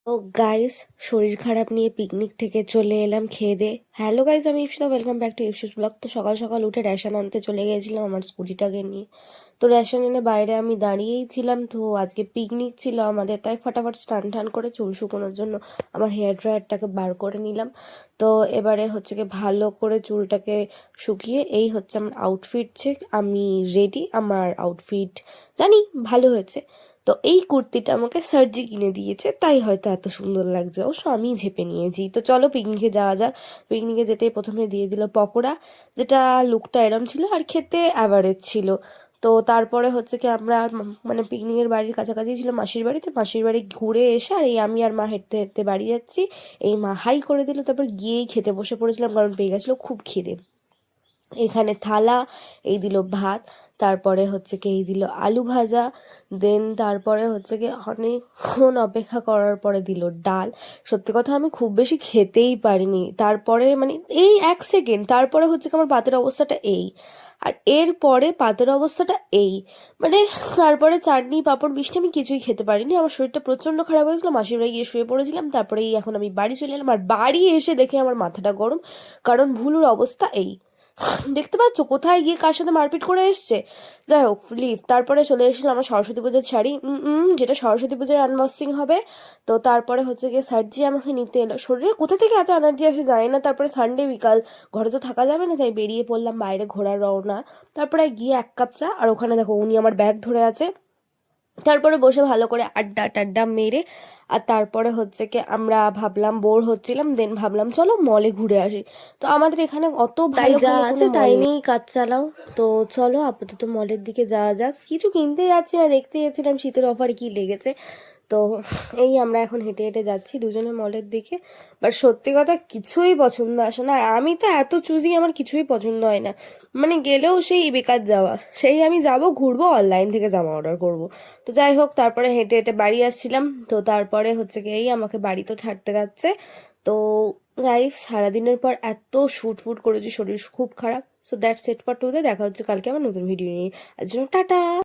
ও guys, শরীর খারাপ নিয়ে পিকনিক থেকে চলে এলাম খেয়ে দে। হ্যালো গাইস, আমি Ipsita, welcome back to Ipsi's blog. তো সকাল সকাল উঠে রেশন আনতে চলে গিয়েছিলাম আমার স্কুটিটাকে নিয়ে। তো রেশন এনে বাইরে আমি দাঁড়িয়েই ছিলাম। তো আজকে পিকনিক ছিল আমাদের, তাই ফটাফট স্নান টান করে চুল শুকোনোর জন্য আমার হেয়ার ড্রায়ারটাকে বার করে নিলাম। তো এবারে হচ্ছে কি ভালো করে চুলটাকে শুকিয়ে এই হচ্ছে আমার আউটফিট চেক। আমি রেডি, আমার আউটফিট জানি ভালো হয়েছে। তো এই কুর্তিটা আমাকে সার্জি কিনে দিয়েছে, তাই হয়তো এত সুন্দর লাগছে। অবশ্য আমি ঝেপে নিয়েছি। তো চলো পিকনিকে যাওয়া যাক। পিকনিকে যেতেই প্রথমে দিয়ে দিল পকোড়া, যেটা লুকটা এরম ছিল আর খেতে অ্যাভারেজ ছিল। তো তারপরে হচ্ছে কি আমরা মানে পিকনিকের বাড়ির কাছাকাছি ছিল মাসির বাড়ি। তো মাসির বাড়ি ঘুরে এসে আর এই আমি আর মা হেঁটে হেঁটে বাড়ি যাচ্ছি। এই মা হাই করে দিল, তারপর গিয়েই খেতে বসে পড়েছিলাম কারণ পেয়ে গেছিলো খুব খিদে। এখানে থালা, এই দিল ভাত, তারপরে হচ্ছে কি এই দিল আলু ভাজা, দেন তারপরে হচ্ছে কি অনেকক্ষণ অপেক্ষা করার পরে দিল ডাল। সত্যি কথা আমি খুব বেশি খেতেই পারিনি। তারপরে মানে এই 1 সেকেন্ড, তারপরে হচ্ছে কি আমার পাতের অবস্থাটা এই, আর এরপরে পাতের অবস্থাটা এই, মানে তারপরে চাটনি পাঁপড় মিষ্টি আমি কিছুই খেতে পারিনি। আমার শরীরটা প্রচণ্ড খারাপ হয়েছিল, মাসির বাড়ি গিয়ে শুয়ে পড়েছিলাম। তারপরে এই এখন আমি বাড়ি চলে এলাম, আর বাড়ি এসে দেখে আমার মাথাটা গরম, কারণ ভুলুর অবস্থা এই। দেখতে পাচ্ছ কোথায় গিয়ে কার সাথে মারপিট করে এসছে। যাই হোক, লিভ। তারপরে চলে এসেছিলাম আমার সরস্বতী পুজোর শাড়ি, যেটা সরস্বতী পুজোয় আনবক্সিং হবে। তো তারপরে হচ্ছে গিয়ে সার্জি আমাকে নিতে এলো। শরীরে কোথা থেকে এত এনার্জি আসে জানি না। তারপরে সানডে বিকাল, ঘরে তো থাকা যাবে না, তাই বেরিয়ে পড়লাম বাইরে ঘোরার রওনা। তারপরে গিয়ে 1 কাপ চা, আর ওখানে দেখো উনি আমার ব্যাগ ধরে আছে। তারপরে বসে ভালো করে আড্ডা টাড্ডা মেরে, আর তারপরে হচ্ছে কি আমরা ভাবলাম, বোর হচ্ছিলাম, দেন ভাবলাম চলো মলে ঘুরে আসি। তো আমাদের এখানে অত তাই ভালো যা ভালো কোনো আছে মল তাই নেই। নিয়েই কাজ চালাও। তো চলো আপাতত মলের দিকে যাওয়া যাক। কিছু কিনতে যাচ্ছি না, দেখতে যাচ্ছিলাম শীতের অফার কি লেগেছে। তো এই আমরা এখন হেঁটে হেঁটে যাচ্ছি দুজনে মলের দিকে। বাট সত্যি কথা কিছুই পছন্দ আসে না, আর আমি তো এত চুজি, আমার কিছুই পছন্দ হয় না। মানে গেলেও সেই বেকার যাওয়া, সেই আমি যাব ঘুরবো, অনলাইন থেকে জামা অর্ডার করব। তো যাই হোক, তারপরে হেঁটে হেঁটে বাড়ি আসছিলাম। তো তারপরে হচ্ছে কি এই আমাকে বাড়ি তো ছাড়তে যাচ্ছে। তো গাইস, সারাদিনের পর এত শুট ফুট করেছি, শরীর খুব খারাপ। So that's it for today. দেখা হচ্ছে কালকে আমার নতুন ভিডিও নিয়ে। আজ জন্য টাটা।